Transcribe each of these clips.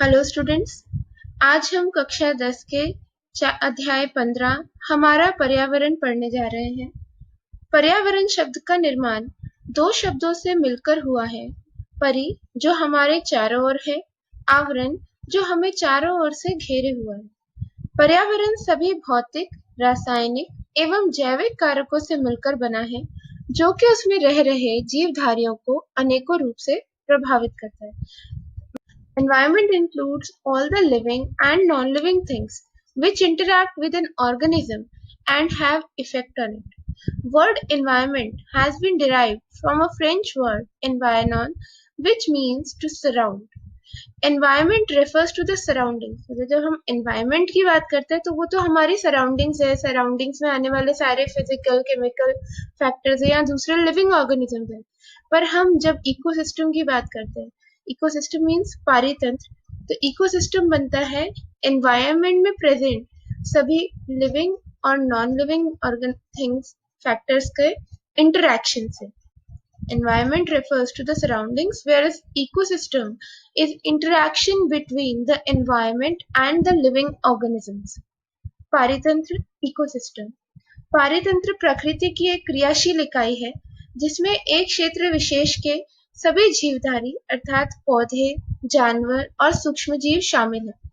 Hello students. आज हम कक्षा 10 के अध्याय 15 हमारा पर्यावरण पढ़ने जा रहे हैं। पर्यावरण शब्द का निर्माण दो शब्दों से मिलकर हुआ है। परि जो हमारे चारों ओर है, आवरण जो हमें चारों ओर से घेरे हुआ है। पर्यावरण सभी भौतिक, रासायनिक एवं जैविक कारकों से मिलकर बना है, जो कि उसमें रह रहे जीवधारियों को अनेकों रूप से प्रभावित करता है। Environment includes all the living and non-living things which interact with an organism and have effect on it. Word environment has been derived from a French word environ, which means to surround. Environment refers to the surroundings. मतलब जब हम environment की बात करते हैं तो वो तो हमारी surroundings है, surroundings में आने वाले सारे physical, chemical factors है या दूसरे living organisms है। पर हम जब ecosystem की बात करते हैं, ecosystem means पारितंत्र, तो ecosystem बनता है environment में present सभी living और non-living things factors के interaction से। Environment refers to the surroundings, whereas ecosystem is interaction between the environment and the living organisms. पारितंत्र इकोसिस्टम। पारितंत्र प्रकृति की एक क्रियाशील इकाई है जिसमें एक क्षेत्र विशेष के सभी जीवधारी अर्थात पौधे, जानवर और सूक्ष्मजीव शामिल हैं,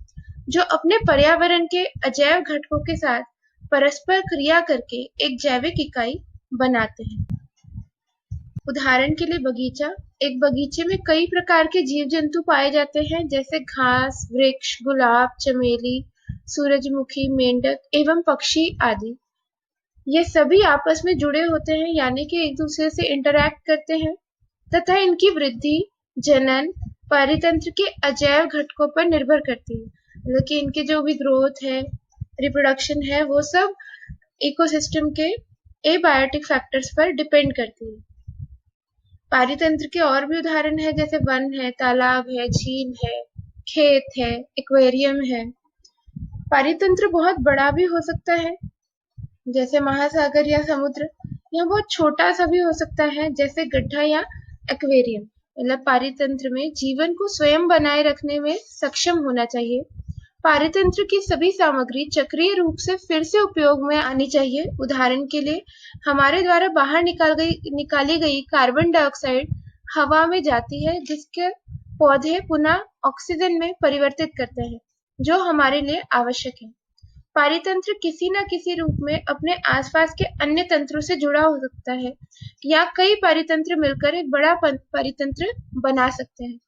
जो अपने पर्यावरण के अजैव घटकों के साथ परस्पर क्रिया करके एक जैविक इकाई बनाते हैं। उदाहरण के लिए बगीचा। एक बगीचे में कई प्रकार के जीव जंतु पाए जाते हैं, जैसे घास, वृक्ष, गुलाब, चमेली, सूरजमुखी, मेंढक एवं पक्षी आदि। ये सभी आपस में जुड़े होते हैं, यानी कि एक दूसरे से इंटरैक्ट करते हैं तथा इनकी वृद्धि, जनन पारितंत्र के अजैव घटकों पर निर्भर करती है। मतलब कि इनके जो भी ग्रोथ है, रिप्रोडक्शन है, वो सब इकोसिस्टम के एबायोटिक फैक्टर्स पर डिपेंड करती है। पारितंत्र के और भी उदाहरण है, जैसे वन है, तालाब है, झील है, खेत है, एक्वेरियम है। पारितंत्र बहुत बड़ा भी हो सकता है, जैसे महासागर या समुद्र, या बहुत छोटा सा भी हो सकता है, जैसे गड्ढा या एक्वेरियम। मतलब पारितंत्र में जीवन को स्वयं बनाए रखने में सक्षम होना चाहिए। पारितंत्र की सभी सामग्री चक्रीय रूप से फिर से उपयोग में आनी चाहिए। उदाहरण के लिए हमारे द्वारा बाहर निकाली गई कार्बन डाइऑक्साइड हवा में जाती है, जिसके पौधे पुनः ऑक्सीजन में परिवर्तित करते हैं, जो हमारे लिए आवश्यक है। पारितंत्र किसी न किसी रूप में अपने आसपास के अन्य तंत्रों से जुड़ा हो सकता है या कई पारितंत्र मिलकर एक बड़ा पारितंत्र बना सकते हैं।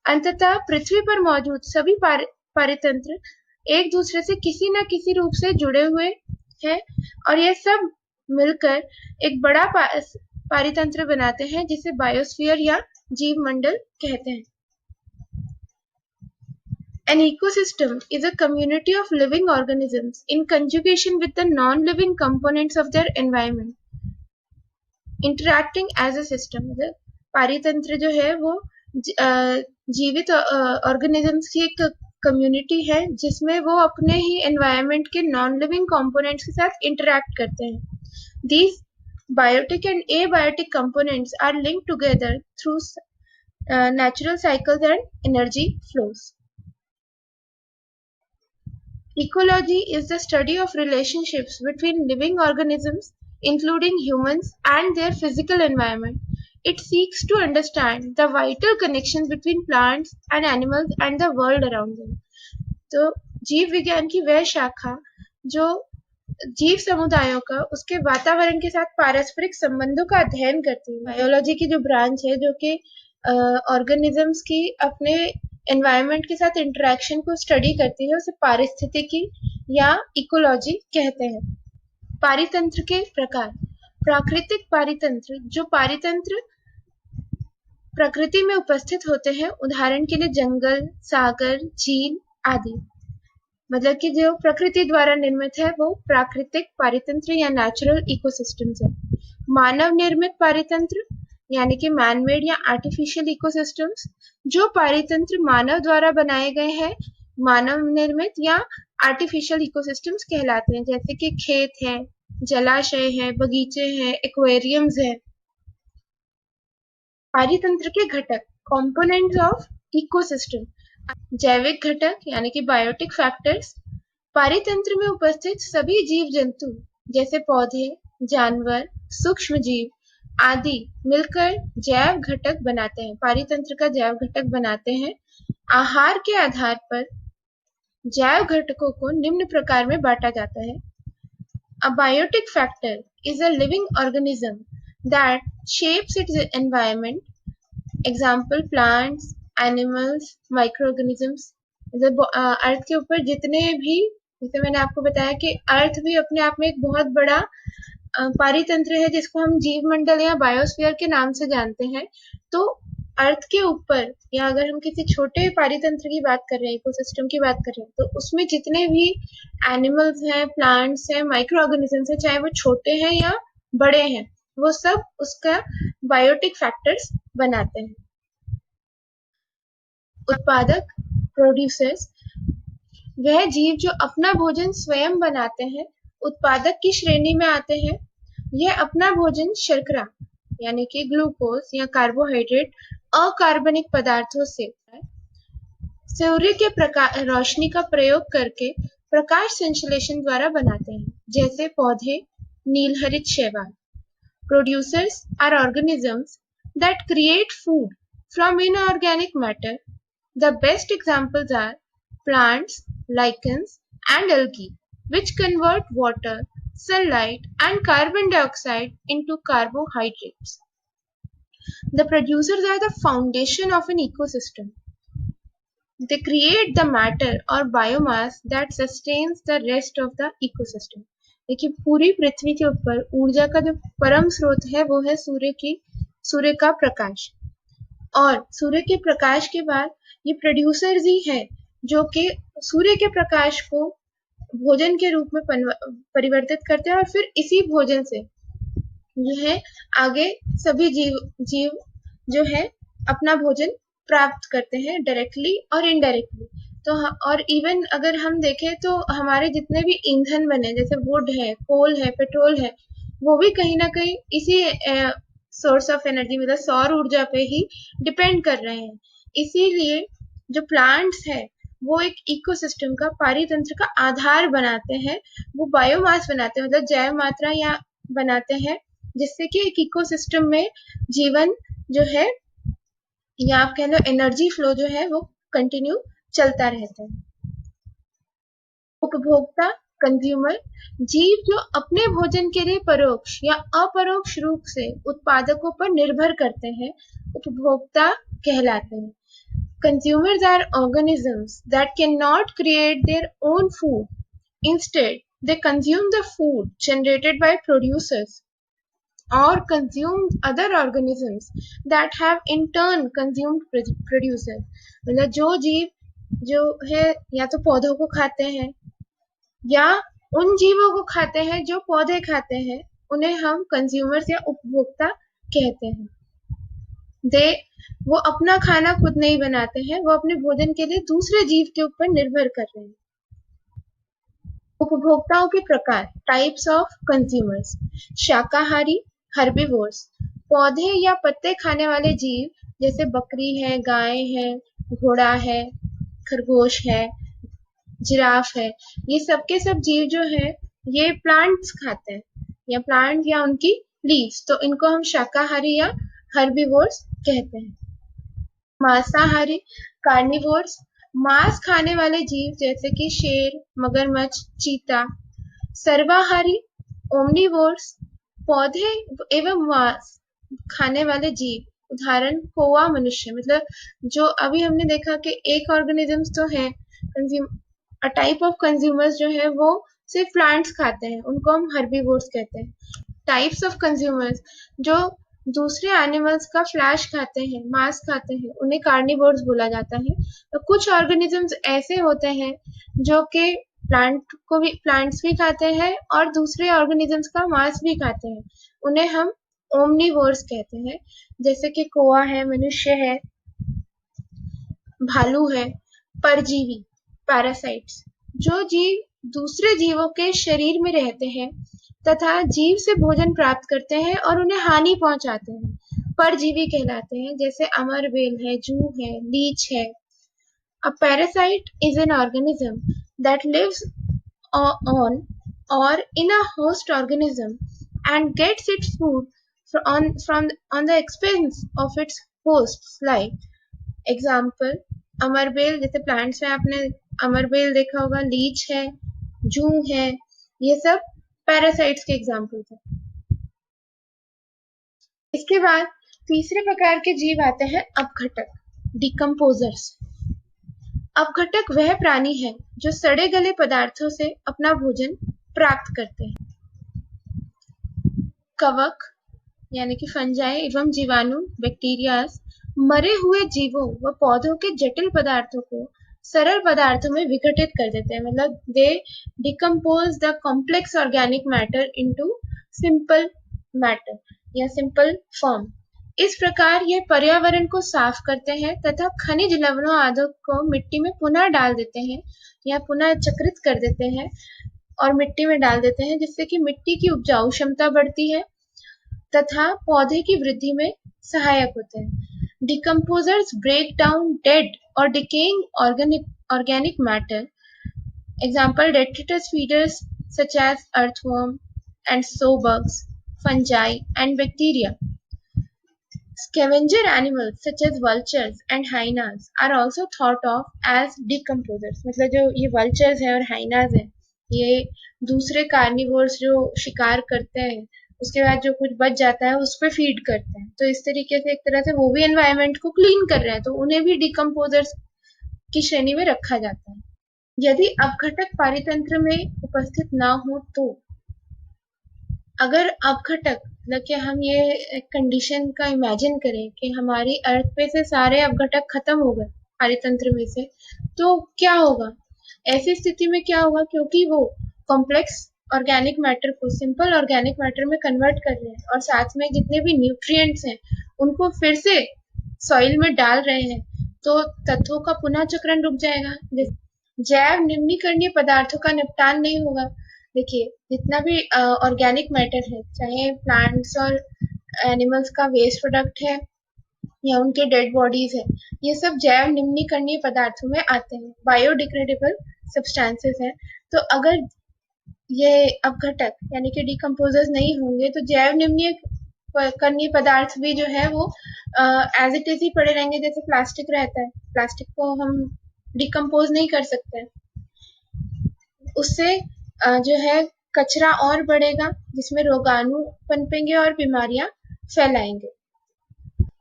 अंततः पृथ्वी पर मौजूद सभी पारितंत्र एक दूसरे से किसी न किसी रूप से जुड़े हुए हैं और ये सब मिलकर एक बड़ा पारितंत्र बनाते हैं, जिसे बायोस्फीयर या जीव मंडल कहते हैं। An ecosystem is a community of living organisms in conjugation with the non-living components of their environment, interacting as a system। पारितंत्र जो है वो जीवित ऑर्गेनिजम्स की एक कम्युनिटी है, जिसमें वो अपने ही एनवायरनमेंट के नॉन लिविंग कंपोनेंट्स के साथ इंटरैक्ट करते हैं। These biotic and abiotic components are linked together through natural cycles and energy flows. Ecology is the study of relationships between living organisms, including humans, and their physical environment. It seeks to understand the vital connections between plants and animals and the world around them. तो जीव विज्ञान की वह शाखा जो जीव समुदायों का उसके वातावरण के साथ पारस्परिक संबंधों का अध्ययन करती है। बायोलॉजी की जो ब्रांच है, जो कि ऑर्गेनिजम्स की अपने एनवायरनमेंट के साथ इंटरेक्शन को स्टडी करती है, उसे पारिस्थितिकी या इकोलॉजी कहते हैं। पारितंत्र के प्रकार। प्राकृतिक पारितंत्र, जो पारितंत्र प्रकृति में उपस्थित होते हैं, उदाहरण के लिए जंगल, सागर, झील आदि। मतलब कि जो प्रकृति द्वारा निर्मित है वो प्राकृतिक पारितंत्र या नेचुरल इकोसिस्टम्स है। मानव निर्मित पारितंत्र यानी कि मैनमेड या आर्टिफिशियल इकोसिस्टम्स, जो पारितंत्र मानव द्वारा बनाए गए हैं, मानव निर्मित या आर्टिफिशियल इकोसिस्टम्स कहलाते हैं, जैसे कि खेत है, जलाशय है, बगीचे हैं, एक्वेरियम्स है। पारितंत्र के घटक, कंपोनेंट्स ऑफ इकोसिस्टम। जैविक घटक यानी कि बायोटिक फैक्टर्स, पारितंत्र में उपस्थित सभी जीव जंतु जैसे पौधे, जानवर, सूक्ष्म जीव आदि मिलकर जैव घटक बनाते हैं, पारितंत्र का जैव घटक बनाते हैं। आहार के आधार पर जैव घटकों को निम्न प्रकार में बांटा जाता है। A biotic factor is a living organism that shapes its environment. Example plants, animals, microorganisms. अर्थ के ऊपर जितने भी, जैसे मैंने आपको बताया कि अर्थ भी अपने आप में एक बहुत बड़ा पारितंत्र है जिसको हम जीव मंडल या बायोस्फीयर के नाम से जानते हैं। तो अर्थ के ऊपर या अगर हम किसी छोटे पारितंत्र की बात कर रहे हैं, इकोसिस्टम की बात कर रहे हैं, तो उसमें जितने भी एनिमल्स हैं, प्लांट्स हैं, माइक्रो ऑर्गेनिजम्स हैं, चाहे वो छोटे हैं या बड़े हैं, वो सब उसका बायोटिक फैक्टर्स बनाते हैं। उत्पादक प्रोड्यूसर्स वह जीव जो अपना भोजन स्वयं बनाते हैं, उत्पादक की श्रेणी में आते हैं। यह अपना भोजन शर्करा यानी कि ग्लूकोज या कार्बोहाइड्रेट अकार्बनिक पदार्थों से सूर्य के प्रकाश रोशनी का प्रयोग करके प्रकाश संश्लेषण द्वारा बनाते हैं, जैसे पौधे, नीलहरित शैवाल। Producers are organisms that create food from inorganic matter. The best examples are plants, lichens, and algae, which convert water, sunlight, and carbon dioxide into carbohydrates. The producers are the foundation of an ecosystem. They create the matter or biomass that sustains the rest of the ecosystem. देखिए पूरी पृथ्वी के ऊपर ऊर्जा का जो परम स्रोत है वो है सूर्य का प्रकाश, और सूर्य के प्रकाश के बाद ये प्रोड्यूसर्स ही हैं जो कि सूर्य के प्रकाश को भोजन के रूप में परिवर्तित करते हैं, और फिर इसी भोजन से जो है आगे सभी जीव जो है अपना भोजन प्राप्त करते हैं, डायरेक्टली और इनडायरेक्टली। तो और इवन अगर हम देखें तो हमारे जितने भी ईंधन बने, जैसे वुड है, कोल है, पेट्रोल है, वो भी कहीं ना कहीं इसी सोर्स ऑफ एनर्जी मतलब सौर ऊर्जा पे ही डिपेंड कर रहे हैं। इसीलिए जो प्लांट्स है वो एक इकोसिस्टम का, पारितंत्र का आधार बनाते हैं, वो बायोमास बनाते हैं, मतलब जैव मात्रा या बनाते हैं, जिससे कि एक इकोसिस्टम में जीवन जो है या आप कह लो एनर्जी फ्लो जो है वो कंटिन्यू चलता रहता है। उपभोक्ता कंज्यूमर जीव जो अपने भोजन के लिए परोक्ष या अपरोक्ष रूप से उत्पादकों पर निर्भर करते हैं, उपभोक्ता कहलाते हैं। Consumers are organisms that cannot create their own food. Instead, they consume the food generated by producers or consume other organisms that have in turn consumed producers. मतलब जो जीव जो है या तो पौधों को खाते हैं या उन जीवों को खाते हैं जो पौधे खाते हैं, उन्हें हम कंज्यूमर्स या उपभोक्ता कहते हैं। वो अपना खाना खुद नहीं बनाते हैं, वो अपने भोजन के लिए दूसरे जीव के ऊपर निर्भर कर रहे हैं। उपभोक्ताओं के प्रकार, टाइप्स ऑफ कंज्यूमर्स। शाकाहारी, हर्बीवोर्स, पौधे या पत्ते खाने वाले जीव जैसे बकरी है, गाय है, घोड़ा है, खरगोश है, जिराफ है, ये सब के सब जीव जो है ये प्लांट्स खाते हैं या प्लांट या उनकी लीव्स, तो इनको हम शाकाहारी या हर्बीवोर्स कहते हैं। मांसाहारी, कार्निवोर्स, मांस खाने वाले जीव जैसे कि शेर, मगरमच्छ, चीता। सर्वाहारी, ओमनिवोर्स, पौधे एवं मांस खाने वाले जीव, उदाहरण कौवा, मनुष्य। मतलब जो अभी हमने देखा कि एक ऑर्गेनिजम्स तो है अ टाइप ऑफ कंज्यूमर्स जो है वो सिर्फ प्लांट्स खाते हैं, उनको हम हर्बीवोर्स कहते हैं। टाइप्स ऑफ कंज्यूमर्स जो दूसरे एनिमल्स का फ्लैश खाते हैं, मांस खाते हैं, उन्हें कार्निवोर्स बोला जाता है। तो कुछ ऑर्गेनिजम्स ऐसे होते हैं जो कि प्लांट्स भी खाते हैं और दूसरे ऑर्गेनिजम्स का मांस भी खाते हैं, उन्हें हम ओमनिवोर्स कहते हैं, जैसे कि कौवा है, मनुष्य है, भालू है। परजीवी, पैरासाइट्स, जो जीव दूसरे जीवों के शरीर में रहते हैं तथा जीव से भोजन प्राप्त करते हैं और उन्हें हानि पहुंचाते हैं, परजीवी कहलाते हैं, जैसे अमरबेल है, जूं है, लीच है। A parasite is an organism that lives on or in a host organism and gets its food on the expense of its host's life. Example अमरबेल, जैसे प्लांट्स में आपने अमरबेल देखा होगा, लीच है, जू है, ये सब पैरासाइट्स के एग्जाम्पल्स हैं। इसके बाद तीसरे प्रकार के जीव आते हैं अपघटक, डिकम्पोजर्स। अपघटक वह प्राणी है जो सड़े गले पदार्थों से अपना भोजन प्राप्त करते हैं। कवक यानी कि फंजाई एवं जीवाणु बैक्टीरियाज मरे हुए जीवों व पौधों के जटिल पदार्थों को सरल पदार्थों में विघटित कर देते हैं, मतलब दे decompose the complex organic matter into simple matter या सिंपल फॉर्म। इस प्रकार ये पर्यावरण को साफ करते हैं तथा खनिज लवणों आदि को मिट्टी में पुनः डाल देते हैं या पुनः चक्रित कर देते हैं और मिट्टी में डाल देते हैं, जिससे कि मिट्टी की उपजाऊ क्षमता बढ़ती है तथा पौधे की वृद्धि में सहायक होते हैं। डिकम्पोजर्स ब्रेक डाउन डेड और decaying organic matter. Example, detritus feeders such as earthworm and sow bugs, fungi and bacteria. Scavenger animals such as vultures and hyenas are also thought of as decomposers. मतलब जो ये vultures है और hyenas है, ये दूसरे carnivores जो शिकार करते हैं उसके बाद जो कुछ बच जाता है उस पर फीड करते हैं, तो इस तरीके से एक तरह से वो भी एनवायरनमेंट को क्लीन कर रहे हैं, तो उन्हें भी डिकम्पोजर्स की श्रेणी में रखा जाता है। यदि अपघटक पारितंत्र में उपस्थित ना हो तो अगर अपघटक, मतलब कि हम ये कंडीशन का इमेजिन करें कि हमारी अर्थ पे से सारे अपघटक खत्म हो गए पारितंत्र में से, तो क्या होगा? ऐसी स्थिति में क्या होगा, क्योंकि वो कॉम्प्लेक्स ऑर्गेनिक मैटर को सिंपल ऑर्गेनिक मैटर में कन्वर्ट कर रहे हैं और साथ में जितने भी न्यूट्रिएंट्स हैं उनको फिर से सॉइल में डाल रहे हैं, तो तत्वों का पुनः चक्रण रुक जाएगा। जैव निम्नीकरणीय पदार्थों का निपटान नहीं होगा। देखिए, जितना भी ऑर्गेनिक मैटर है, चाहे प्लांट्स और एनिमल्स का वेस्ट प्रोडक्ट है या उनके डेड बॉडीज है, ये सब जैव निम्नीकरणीय पदार्थों में आते हैं, बायोडिग्रेडेबल सब्सटेंसेस हैं। तो अगर ये अपघटक यानी कि डिकम्पोजर्स नहीं होंगे तो जैव निम्नीकरणीय पदार्थ भी जो है वो एज इट इज ही पड़े रहेंगे, जैसे प्लास्टिक रहता है, प्लास्टिक को हम डिकम्पोज नहीं कर सकते, उससे जो है कचरा और बढ़ेगा जिसमें रोगाणु पनपेंगे और बीमारियां फैलाएंगे।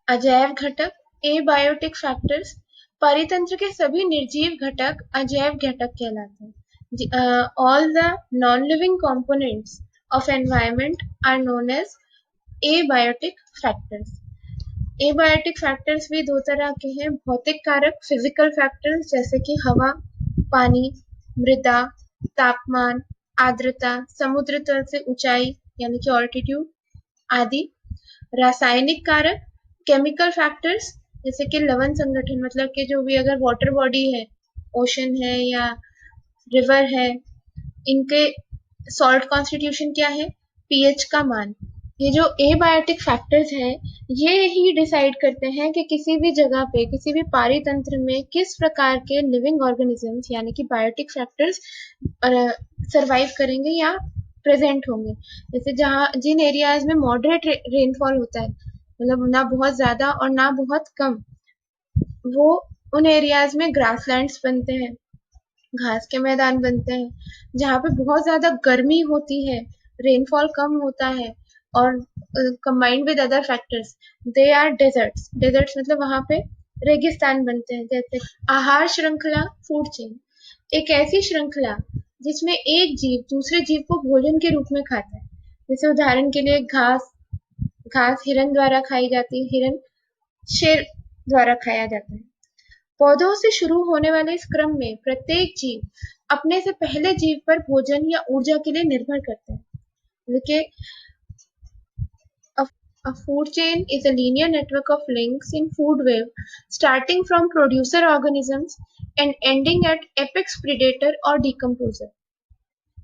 अजैव घटक, एबायोटिक फैक्टर्स, परितंत्र के सभी निर्जीव घटक अजैव घटक कहलाते हैं। All the non-living components of environment are known as abiotic factors. Abiotic factors भी दो तरह के हैं, भौतिक कारक फिजिकल फैक्टर्स जैसे कि हवा, पानी, मृदा, तापमान, आर्द्रता, समुद्र तल से ऊंचाई यानी कि ऑल्टीट्यूड आदि। रासायनिक कारक केमिकल फैक्टर्स जैसे कि लवण संगठन, मतलब कि जो भी अगर वाटर बॉडी है, ओशन है या रिवर है, इनके सॉल्ट कॉन्स्टिट्यूशन क्या है, पीएच का मान। ये जो एबायोटिक फैक्टर्स हैं ये ही डिसाइड करते हैं कि किसी भी जगह पे, किसी भी पारितंत्र में किस प्रकार के लिविंग ऑर्गेनिजम्स यानी कि बायोटिक फैक्टर्स सरवाइव करेंगे या प्रेजेंट होंगे। जैसे जहाँ जिन एरियाज में मॉडरेट रेनफॉल होता है, मतलब ना बहुत ज्यादा और ना बहुत कम, वो उन एरियाज में ग्रासलैंड्स बनते हैं, घास के मैदान बनते हैं। जहाँ पे बहुत ज्यादा गर्मी होती है, रेनफॉल कम होता है और combined with other factors they are deserts. Deserts मतलब वहां पे रेगिस्तान बनते हैं। जैसे आहार श्रृंखला, फूड चेन, एक ऐसी श्रृंखला जिसमें एक जीव दूसरे जीव को भोजन के रूप में खाता है। जैसे उदाहरण के लिए घास हिरन द्वारा खाई जाती है, हिरन शेर द्वारा खाया जाता है। पौधों से शुरू होने वाले इस क्रम में प्रत्येक जीव अपने से पहले जीव पर भोजन या ऊर्जा के लिए निर्भर करते हैं। देखिए, a food chain is a linear network of links in food web starting from producer organisms and ending at apex predator or decomposer.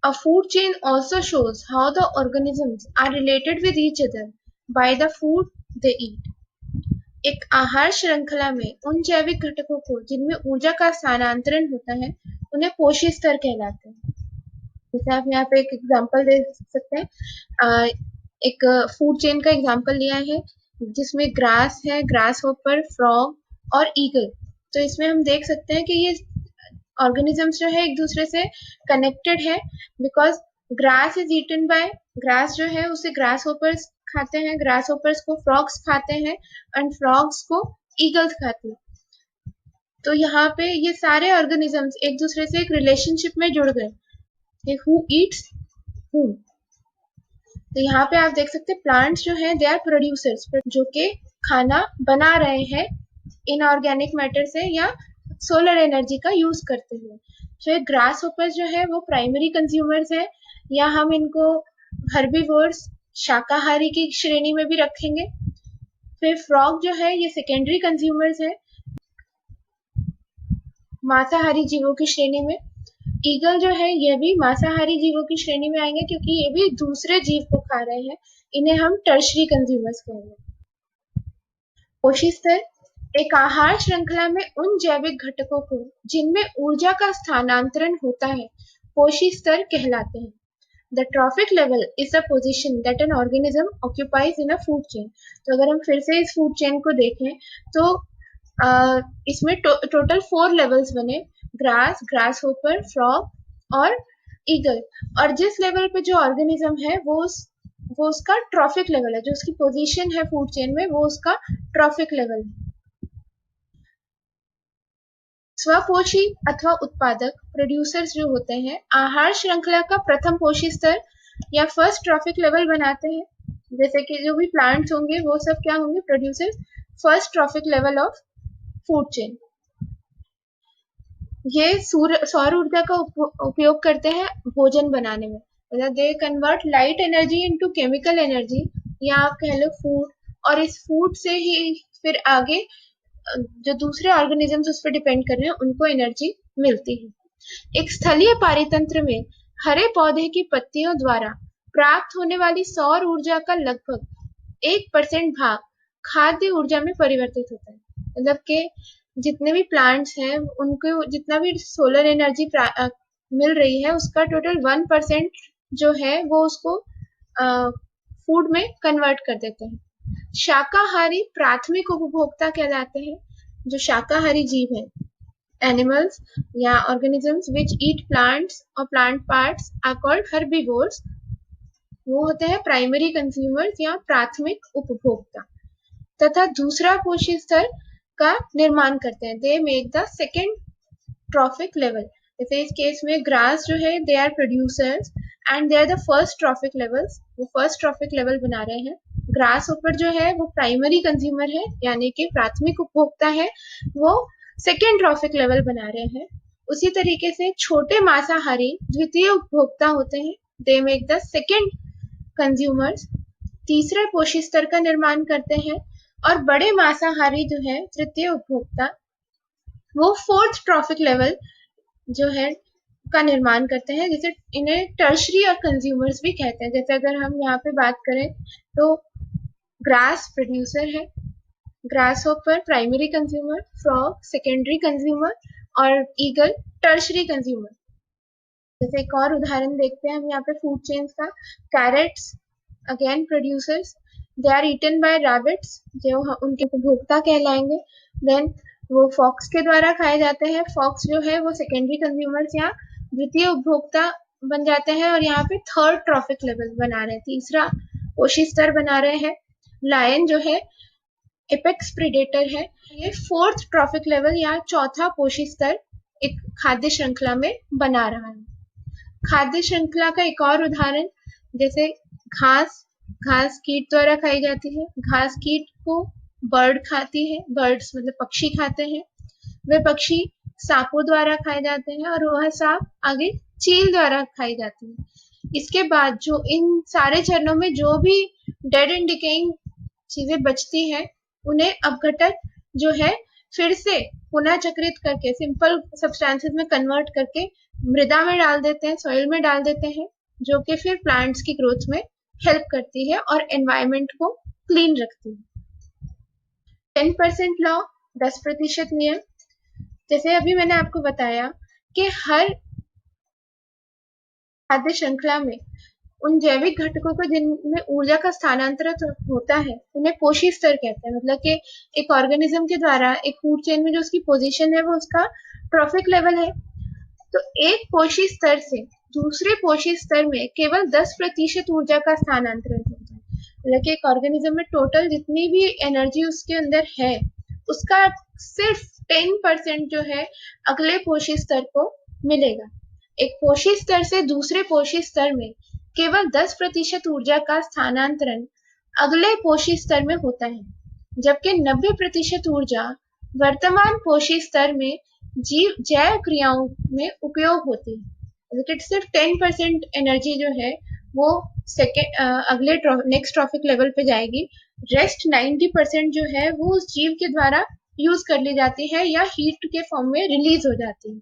A food chain also shows how the organisms are related with each other by the food they eat. एक आहार श्रृंखला में उन जैविक घटकों को जिनमें ऊर्जा का स्थानांतरण होता है उन्हें पोषी स्तर कहलाते हैं। जैसे आप यहाँ पे एक एग्जांपल दे सकते हैं, एक फूड चेन का एग्जांपल लिया है जिसमें ग्रास है, ग्रास होपर, फ्रॉग और ईगल। तो इसमें हम देख सकते हैं कि ये ऑर्गेनिजम्स जो है एक दूसरे से कनेक्टेड है, because grass is eaten by, grass जो है उसे ग्रास होपर्स खाते हैं, ग्रास होपर्स को फ्रॉग्स खाते हैं एंड फ्रॉग्स को ईगल्स खाते हैं। तो यहाँ पे ये सारे ऑर्गेनिजम्स एक दूसरे से एक रिलेशनशिप में जुड़ गए, हु ईट्स हु। तो यहाँ पे आप देख सकते हैं प्लांट्स जो है दे आर प्रोड्यूसर्स, जो कि खाना बना रहे हैं इनऑर्गेनिक मैटर से या सोलर एनर्जी का यूज करते हुए। फिर ग्रास होपर्स जो है वो प्राइमरी कंज्यूमर्स है, या हम इनको हर्बीवोर्स शाकाहारी की श्रेणी में भी रखेंगे। फिर फ्रॉग जो है ये सेकेंडरी कंज्यूमर्स है मांसाहारी जीवों की श्रेणी में। ईगल जो है ये भी मांसाहारी जीवों की श्रेणी में आएंगे क्योंकि ये भी दूसरे जीव को खा रहे हैं, इन्हें हम टर्शरी कंज्यूमर्स कहेंगे। पोषी स्तर एक आहार श्रृंखला में उन जैविक घटकों को जिनमें ऊर्जा का स्थानांतरण होता है पोषी स्तर कहलाते हैं। The trophic level is a position that an organism occupies in a food chain. तो अगर हम फिर से इस फूड चेन को देखें तो इसमें टोटल 4 लेवल्स बने, ग्रास, ग्रास होपर, फ्रॉग और ईगल। और जिस लेवल पे जो ऑर्गेनिज्म है वो उसका ट्रॉफिक लेवल है, जो उसकी पोजीशन है फूड चेन में वो उसका ट्रॉफिक लेवल है। स्वपोषी अथवा उत्पादक प्रोड्यूसर्स जो होते हैं आहार श्रृंखला का प्रथम पोषी स्तर या फर्स्ट ट्रॉफिक लेवल बनाते हैं। जैसे कि जो भी प्लांट्स होंगे वो सब क्या होंगे, producers first trophic level of food chain. ये सौर ऊर्जा का उपयोग करते हैं भोजन बनाने में, मतलब they convert light energy into chemical energy, या आप कह लो फूड, और इस फूड से ही फिर आगे जो दूसरे ऑर्गेनिजम्स उस पर डिपेंड कर रहे हैं उनको एनर्जी मिलती है। एक स्थलीय पारितंत्र में हरे पौधे की पत्तियों द्वारा प्राप्त होने वाली सौर ऊर्जा का लगभग 1% भाग खाद्य ऊर्जा में परिवर्तित होता है। मतलब के जितने भी प्लांट्स हैं उनको जितना भी सोलर एनर्जी मिल रही है उसका टोटल 1% जो है वो उसको फूड में कन्वर्ट कर देते हैं। शाकाहारी प्राथमिक उपभोक्ता कहलाते हैं। जो शाकाहारी जीव है, एनिमल्स या ऑर्गेनिजम्स विच ईट प्लांट्स और plant parts are called herbivores, वो होते हैं प्राइमरी कंज्यूमर्स या प्राथमिक उपभोक्ता। तथा दूसरा पोषी स्तर का निर्माण करते हैं, they make the second trophic level. जैसे इस केस में ग्रास जो है they are producers and they are the first trophic levels, वो फर्स्ट ट्रॉफिक लेवल बना रहे हैं। ग्रास ऊपर जो है वो प्राइमरी कंज्यूमर है यानी कि प्राथमिक उपभोक्ता है, वो सेकेंड ट्रॉफिक लेवल बना रहे हैं। उसी तरीके से छोटे मांसाहारी द्वितीय उपभोक्ता होते हैं, they make the second consumers, तीसरे पोषी स्तर का निर्माण करते हैं। और बड़े मांसाहारी जो है तृतीय उपभोक्ता, वो फोर्थ ट्रॉफिक लेवल जो है का निर्माण करते हैं, जिसे इन्हें टर्शरी और कंज्यूमर्स भी कहते हैं। जैसे अगर हम यहाँ पे बात करें तो ग्रास प्रोड्यूसर है, grasshopper primary consumer, frog secondary consumer और ईगल टर्शरी कंज्यूमर। जैसे एक और उदाहरण देखते हैं हम यहाँ पे फूड चेन्स का, carrots again producers, they are eaten by rabbits जो उनके उपभोक्ता कहलाएंगे। देन वो फॉक्स के द्वारा खाए जाते हैं, फॉक्स जो है वो सेकेंडरी कंज्यूमर्स या द्वितीय उपभोक्ता बन जाते हैं और यहाँ पे थर्ड ट्रॉफिक लेवल बना रहे हैं, तीसरा पोषी स्तर बना रहे हैं। लायन जो है एपेक्स प्रेडेटर है, ये फोर्थ ट्रॉफिक लेवल या चौथा पोषी स्तर एक खाद्य श्रृंखला में बना रहा है। खाद्य श्रृंखला का एक और उदाहरण जैसे घास, घास कीट द्वारा खाई जाती है, घास कीट को बर्ड खाती है, बर्ड्स मतलब पक्षी खाते हैं, वे पक्षी सांपों द्वारा खाए जाते हैं और वह सांप आगे चील द्वारा खाई जाती है। इसके बाद जो इन सारे चरणों में जो भी डेड एंड डिकेइंग चीजें बचती हैं उन्हें अपघटक जो है फिर से पुनः चक्रित करके सिंपल सब्सटेंसेस में कन्वर्ट करके मृदा में डाल देते हैं, सॉइल में डाल देते हैं, जो कि फिर प्लांट्स की ग्रोथ में हेल्प करती है और एनवायरनमेंट को क्लीन रखती है। 10% लॉ, 10% नियम। जैसे अभी मैंने आपको बताया कि हर खाद्य श्रृंखला में उन जैविक घटकों को जिनमें ऊर्जा का स्थानांतरण होता है उन्हें पोषी स्तर कहते हैं। मतलब कि एक ऑर्गेनिज्म के द्वारा एक फूड चेन में जो उसकी पोजीशन है वो उसका ट्रॉफिक लेवल है। तो एक पोषी स्तर से दूसरे पोषी स्तर में केवल 10% ऊर्जा का स्थानांतरण होता है। मतलब कि एक ऑर्गेनिज्म में टोटल जितनी भी एनर्जी उसके अंदर है उसका सिर्फ 10% जो है अगले पोषी स्तर को मिलेगा। एक पोषी स्तर से दूसरे पोषी स्तर में केवल 10% ऊर्जा का स्थानांतरण अगले पोषी स्तर में होता है, जबकि 90% ऊर्जा वर्तमान पोषी स्तर में जैव क्रियाओं में उपयोग होती है। लेकिन सिर्फ 10% एनर्जी जो है वो अगले नेक्स्ट ट्रॉफिक लेवल पे जाएगी। रेस्ट 90% जो है वो उस जीव के द्वारा यूज कर ली जाती है या हीट के फॉर्म में रिलीज हो जाती है।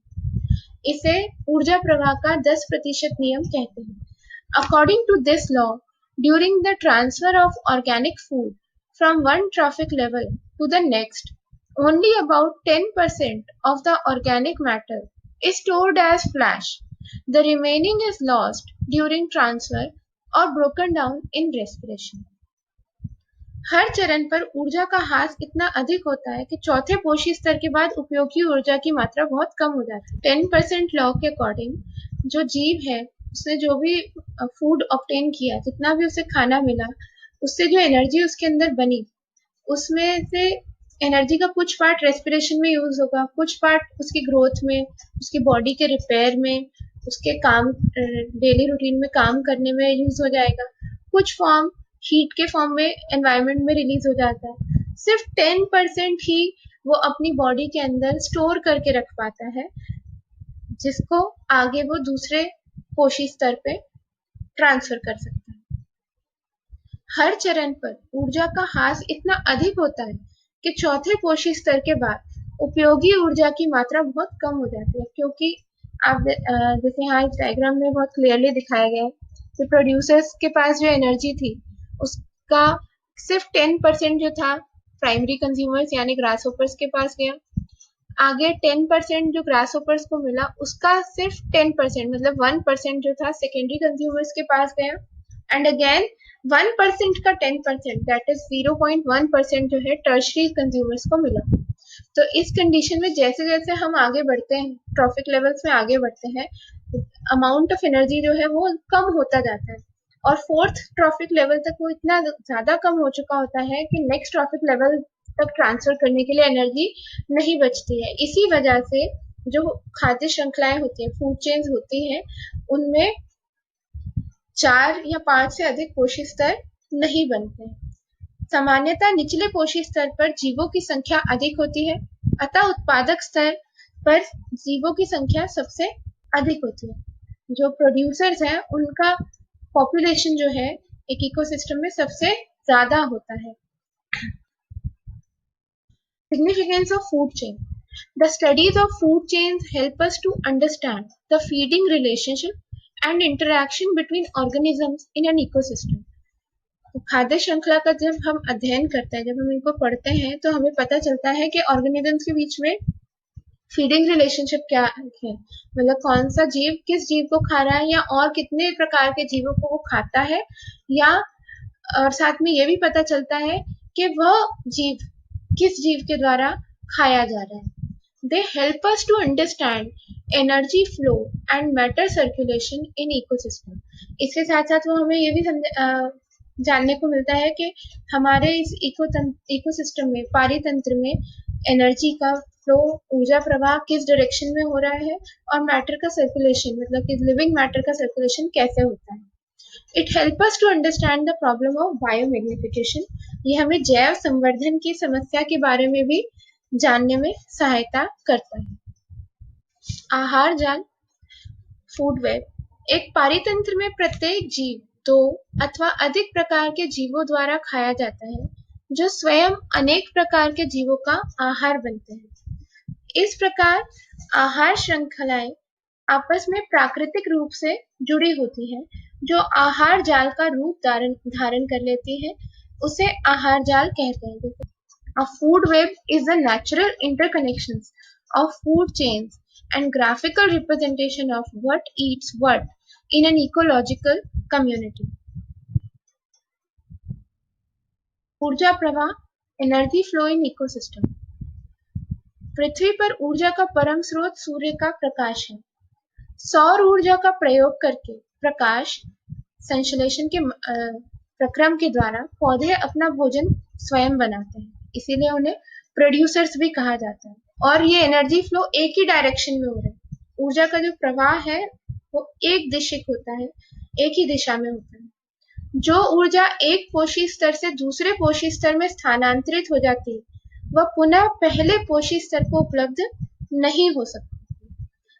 इसे ऊर्जा प्रवाह का 10% नियम कहते हैं। According to this law, during the transfer of organic food from one trophic level to the next, only about 10% of the organic matter is stored as flash. The remaining is lost during transfer or broken down in respiration. हर चरण पर ऊर्जा का ह्रास इतना अधिक होता है कि चौथे पोषी स्तर के बाद उपयोगी ऊर्जा की मात्रा बहुत कम हो जाती है। 10% लॉ के अकॉर्डिंग जो जीव है उसने जो भी फूड ऑब्टेन किया, जितना भी उसे खाना मिला, उससे जो एनर्जी उसके अंदर बनी, उसमें से एनर्जी का कुछ पार्ट रेस्पिरेशन में यूज होगा, कुछ पार्ट उसकी ग्रोथ में, उसकी बॉडी के रिपेयर में, उसके काम डेली रूटीन में काम करने में यूज हो जाएगा, कुछ फॉर्म हीट के फॉर्म में एनवायरनमेंट में रिलीज हो जाता है। सिर्फ 10% ही वो अपनी बॉडी के अंदर स्टोर करके रख पाता है, जिसको आगे वो दूसरे पोषी स्तर पे ट्रांसफर कर सकता है। हर चरण पर ऊर्जा का ह्रास इतना अधिक होता है कि चौथे पोषी स्तर के बाद उपयोगी ऊर्जा की मात्रा बहुत कम हो जाती है, क्योंकि आप जैसे यहाँ इस डायग्राम में बहुत क्लियरली दिखाया गया है कि प्रोड्यूसर्स के पास जो एनर्जी थी उसका सिर्फ 10% जो था प्राइमरी कंज्यूमर्स यानी ग्रास होपर्स के पास गया। आगे 10% जो ग्रास होपर्स को मिला उसका सिर्फ 10% मतलब 1% जो था सेकेंडरी कंज्यूमर्स के पास गया। एंड अगेन 1% का 10% दैट इज 0.1% जो है टर्शरी कंज्यूमर्स को मिला। तो इस कंडीशन में जैसे जैसे हम आगे बढ़ते हैं, ट्रॉफिक लेवल्स में आगे बढ़ते हैं, अमाउंट ऑफ एनर्जी जो है वो कम होता जाता है और फोर्थ ट्रॉफिक लेवल तक वो इतना ज्यादा कम हो चुका होता है कि नेक्स्ट ट्रॉफिक लेवल तक ट्रांसफर करने के लिए एनर्जी नहीं बचती है। इसी वजह से जो खाद्य श्रृंखलाएं होती हैं, फूड चेन्स होती हैं, उनमें 4 या 5 से अधिक पोषी स्तर नहीं बनते हैं। सामान्यतः निचले पोषी स्तर पर जीवों की संख्या अधिक होती है, अतः उत्पादक स्तर पर जीवों की संख्या सबसे अधिक होती है। जो प्रोड्यूसर्स हैं उनका पॉपुलेशन जो है एक इकोसिस्टम में सबसे ज्यादा होता है। Significance of food chain. The studies of food chains help us to understand the feeding relationship and interaction between organisms in an ecosystem. खाद्य श्रृंखला का जब हम अध्ययन करते हैं, जब हम इनको पढ़ते हैं, तो हमें पता चलता है कि ऑर्गेनिजम्स के बीच में फीडिंग रिलेशनशिप क्या है, मतलब कौन सा जीव किस जीव को खा रहा है या और कितने प्रकार के जीवों को वो खाता है, या और साथ में ये भी पता चलता है कि वह जीव किस जीव के द्वारा खाया जा रहा है। They help us to understand energy flow and matter circulation in ecosystem. इसके साथ साथ वो हमें ये भी जानने को मिलता है कि हमारे इस इकोसिस्टम में, पारितंत्र में एनर्जी का फ्लो, ऊर्जा प्रवाह किस डायरेक्शन में हो रहा है और मैटर का सर्कुलेशन मतलब कि लिविंग मैटर का सर्कुलेशन कैसे होता है। It help us to understand the problem of biomagnification. ये हमें जैव संवर्धन की समस्या के बारे में भी जानने में सहायता करता है। आहार जाल, फूड वेब, एक पारितंत्र में प्रत्येक जीव 2 अथवा अधिक प्रकार के जीवों द्वारा खाया जाता है, जो स्वयं अनेक प्रकार के जीवों का आहार बनते हैं। इस प्रकार आहार श्रृंखलाएं आपस में प्राकृतिक रूप से जुड़ी होती हैं, जो आहार जाल का रूप धारण कर लेती है, उसे आहार जाल कहते हैं। A food web is the natural interconnections of food chains and graphical representation of what eats what in an ecological community. ऊर्जा प्रवाह, एनर्जी फ्लो इन इकोसिस्टम। पृथ्वी पर ऊर्जा का परम स्रोत सूर्य का प्रकाश है। सौर ऊर्जा का प्रयोग करके प्रकाश संश्लेषण के प्रक्रम के द्वारा पौधे अपना भोजन स्वयं बनाते हैं, इसीलिए उन्हें प्रोड्यूसर्स भी कहा जाता है। और ये एनर्जी फ्लो एक ही डायरेक्शन में हो रहा है। ऊर्जा का जो प्रवाह है वो एक दिशिक होता है, एक ही दिशा में होता है। जो ऊर्जा एक पोषी स्तर से दूसरे पोषी स्तर में स्थानांतरित हो जाती है वह पुनः पहले पोषी स्तर को उपलब्ध नहीं हो सकती।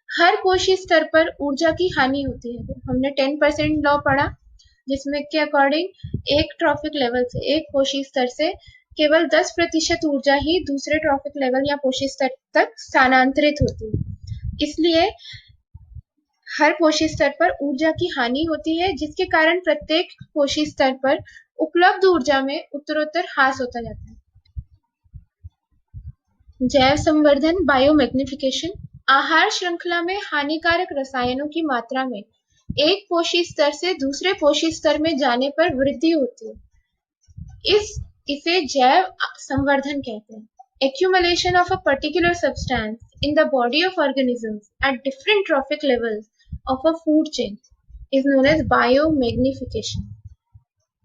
हर पोषी स्तर पर ऊर्जा की हानि होती है। हमने 10% लॉ पढ़ा, जिसमें के अकॉर्डिंग एक ट्रॉफिक लेवल से, एक पोषी स्तर से केवल 10% ऊर्जा ही दूसरे ट्रॉफिक लेवल या पोषी स्तर तक स्थानांतरित होती है। इसलिए हर पोषी स्तर पर ऊर्जा की हानि होती है, जिसके कारण प्रत्येक पोषी स्तर पर उपलब्ध ऊर्जा में उत्तरोत्तर ह्रास होता जाता है। जैव संवर्धन, बायोमैग्निफिकेशन। आहार श्रृंखला में हानिकारक रसायनों की मात्रा में एक पोषी स्तर से दूसरे पोषी स्तर में जाने पर वृद्धि होती है। इसे जैव संवर्धन कहते हैं। Accumulation of a particular substance in the body of organisms at different trophic levels of a food chain is known as biomagnification.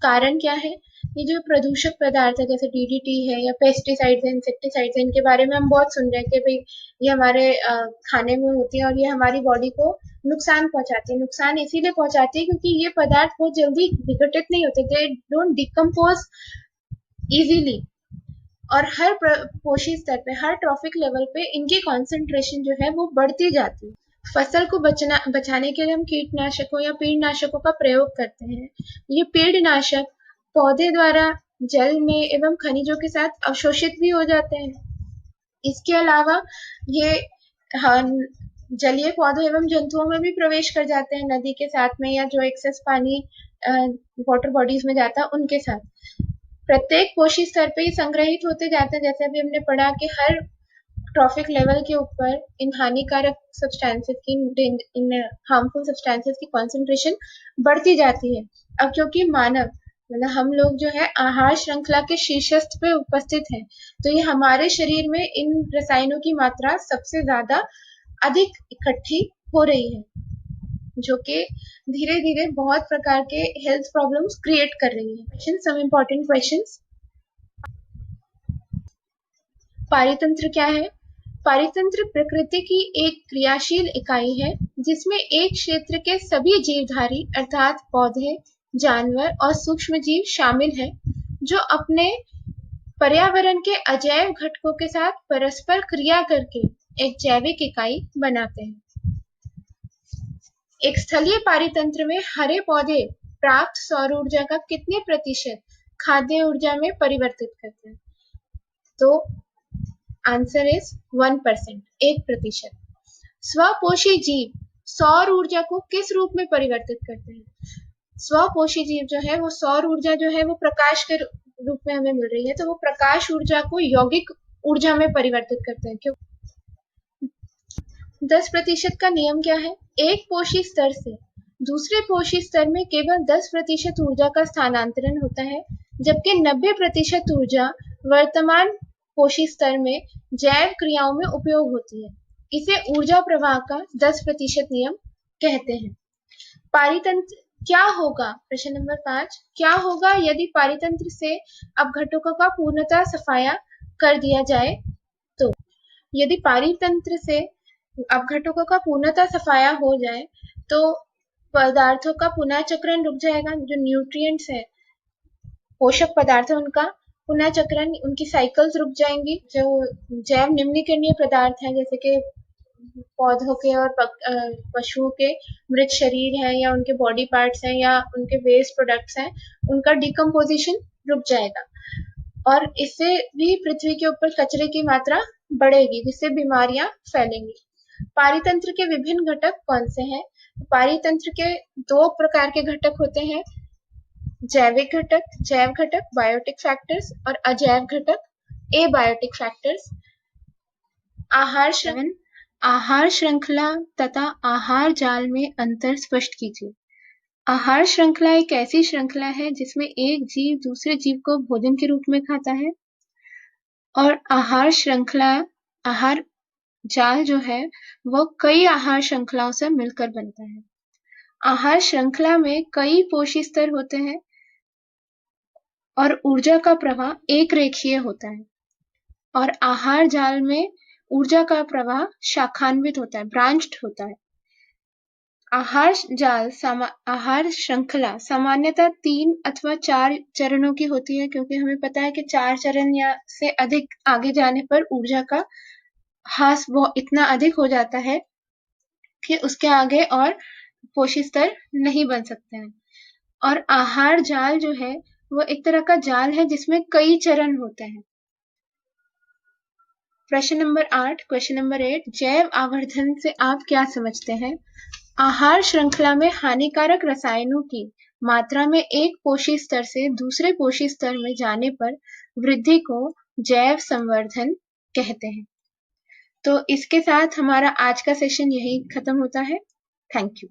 कारण क्या है? ये जो प्रदूषक पदार्थ है जैसे DDT है या पेस्टिसाइड्स, इंसेक्टिसाइड्स, इनके बारे में हम बहुत सुन रहे हैं कि भाई ये हमारे खाने में होती है और ये हमारी बॉडी को नुकसान पहुंचाती है। नुकसान इसीलिए पहुंचाती है क्योंकि ये पदार्थ बहुत जल्दी विघटित नहीं होते, दे डोंट डिकम्पोज इजीली। और हर पोषी स्तर पे, हर ट्रॉफिक लेवल पे इनकी कॉन्सेंट्रेशन जो है वो बढ़ती जाती है। फसल को बचाने के लिए हम कीटनाशकों या कीटनाशकों का प्रयोग करते हैं। ये कीटनाशक पौधे द्वारा जल में एवं खनिजों के साथ अवशोषित भी हो जाते हैं। इसके अलावा ये जलीय पौधों एवं जंतुओं में भी प्रवेश कर जाते हैं, नदी के साथ में या जो एक्सेस पानी वाटर बॉडीज में जाता है उनके साथ। प्रत्येक पोषी स्तर पे ही संग्रहित होते जाते हैं। जैसे अभी हमने पढ़ा कि हर ट्रॉफिक लेवल के ऊपर इन हानिकारक सब्सटेंसेस की, इन हार्मफुल सब्सटेंसेस की कॉन्सेंट्रेशन बढ़ती जाती है। अब क्योंकि मानव मतलब हम लोग जो है आहार श्रृंखला के शीर्षस्थ पे उपस्थित हैं, तो ये हमारे शरीर में इन रसायनों की मात्रा सबसे ज्यादा अधिक इकट्ठी हो रही है, जो कि धीरे धीरे बहुत प्रकार के हेल्थ प्रॉब्लम्स क्रिएट कर रही है। Some important questions. पारितंत्र क्या है? पारितंत्र प्रकृति की एक क्रियाशील इकाई है जिसमें एक क्षेत्र के सभी जीवधारी अर्थात पौधे, जानवर और सूक्ष्म जीव शामिल हैं, जो अपने पर्यावरण के अजैव घटकों के साथ परस्पर क्रिया करके एक जैविक इकाई बनाते हैं। एक स्थलीय पारितंत्र में हरे पौधे प्राप्त सौर ऊर्जा का कितने प्रतिशत खाद्य ऊर्जा में परिवर्तित करते हैं? तो आंसर इज 1%, 1%। स्वपोषी जीव सौर ऊर्जा को किस रूप में परिवर्तित करते हैं? स्वपोषी जीव जो है वो सौर ऊर्जा जो है वो प्रकाश के रूप में हमें मिल रही है, तो वो प्रकाश ऊर्जा को यौगिक ऊर्जा में परिवर्तित करते हैं। क्यों? 10% का नियम क्या है? एक पोषी स्तर से दूसरे पोषी स्तर में केवल 10% ऊर्जा का स्थानांतरण होता है, जबकि 90% ऊर्जा वर्तमान पोषी स्तर में जैव क्रियाओं में उपयोग होती है। इसे ऊर्जा प्रवाह का 10% नियम कहते हैं। पारितंत्र क्या होगा? प्रश्न नंबर 5, क्या होगा यदि पारितंत्र से अपघटकों का पूर्णतः सफाया कर दिया जाए? तो यदि पारितंत्र से अपघटकों का पूर्णतः सफाया हो जाए तो पदार्थों का पुनः चक्रण रुक जाएगा। जो न्यूट्रिएंट्स है, पोषक पदार्थ है, उनका पुनः चक्रण, उनकी साइकिल्स रुक जाएंगी। जो जैव निम्नीकरणीय पदार्थ है जैसे कि पौधों के और पशुओं के मृत शरीर है या उनके बॉडी पार्ट्स हैं या उनके वेस्ट प्रोडक्ट्स हैं, उनका डिकम्पोजिशन रुक जाएगा और इससे भी पृथ्वी के ऊपर कचरे की मात्रा बढ़ेगी, जिससे बीमारियां फैलेंगी। पारितंत्र के विभिन्न घटक कौन से हैं? पारितंत्र के 2 प्रकार के घटक होते हैं, जैविक घटक, जैव घटक, बायोटिक फैक्टर्स, और अजैव घटक, एबायोटिक फैक्टर्स। आहार श्रृंखला तथा आहार जाल में अंतर स्पष्ट कीजिए। आहार श्रृंखला एक ऐसी श्रृंखला है जिसमें एक जीव दूसरे जीव को भोजन के रूप में खाता है, और आहार जाल जो है वो कई आहार श्रृंखलाओं से मिलकर बनता है। आहार श्रृंखला में कई पोषी स्तर होते हैं और ऊर्जा का प्रवाह एक रेखीय होता है, और आहार जाल में ऊर्जा का प्रवाह शाखान्वित होता है, ब्रांच्ड होता है। आहार श्रृंखला सामान्यतः 3 अथवा 4 चरणों की होती है, क्योंकि हमें पता है कि 4 चरण या से अधिक आगे जाने पर ऊर्जा का ह्रास इतना अधिक हो जाता है कि उसके आगे और पोषी स्तर नहीं बन सकते हैं। और आहार जाल जो है वो एक तरह का जाल है जिसमें कई चरण होते हैं। प्रश्न नंबर 8, क्वेश्चन नंबर 8, जैव आवर्धन से आप क्या समझते हैं? आहार श्रृंखला में हानिकारक रसायनों की मात्रा में एक पोषी स्तर से दूसरे पोषी स्तर में जाने पर वृद्धि को जैव संवर्धन कहते हैं। तो इसके साथ हमारा आज का सेशन यही खत्म होता है। Thank you.